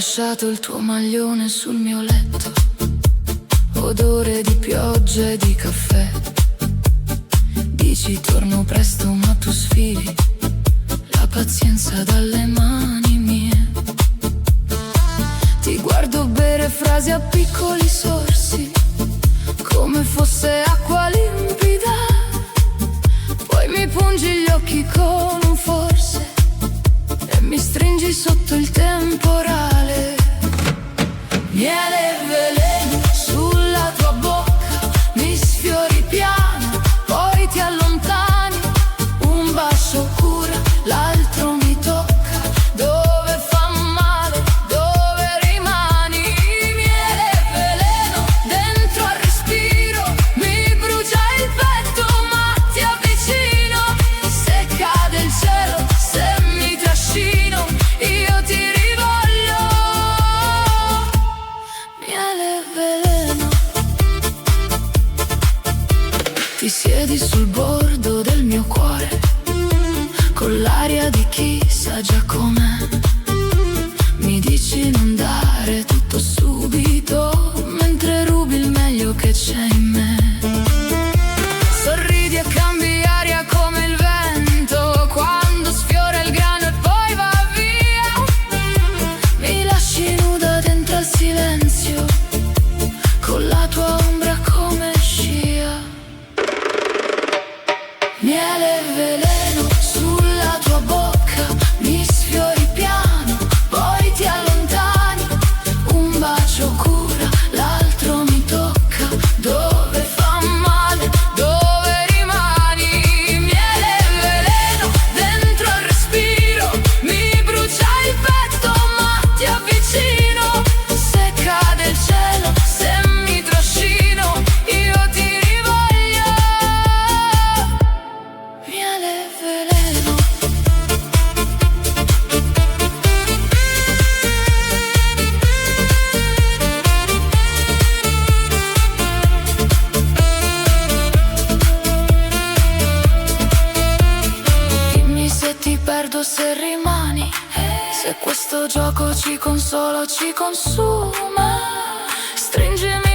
lasciato il tuo maglione sul mio letto, odore di pioggia e di caffè. Dici torno presto ma tu sfili la pazienza dalle mani mie. Ti guardo bere frasi a piccoli sorsi, come fosse acqua limpida. Poi mi pungi gli occhi con un forse e mi stringi sotto il temporale. Miele e veleno sulla tua bocca, mi sfiori piano, poi ti allontani. Un bacio cura, l'altro mi tocca, dove fa male, dove rimani. Miele e veleno dentro al respiro, mi brucia il petto ma ti avvicino. Se cade il cielo, se mi trascino, io ti rivoglio. Miele e veleno. Ti siedi sul bordo del mio cuore, con l'aria di chi sa già com'è. Mi dici non dare tutto subito, mentre rubi il meglio che c'è in me. Sorridi e cambi aria come il vento, quando sfiora il grano e poi va via. Mi lasci nuda dentro al silenzio, con la tua ombra come scia. Miele e veleno sulla tua bocca, mi sfiori piano, poi ti allontani. Un bacio cura, l'altro mi tocca, dove fa male, dove rimani. Miele e veleno dentro al respiro, mi brucia il petto ma ti avvicino. Se cade il cielo, se mi trascino, io ti rivoglio. Miele e veleno. Dimmi se ti perdo, se rimani, se questo gioco ci consola o ci consuma. Stringimi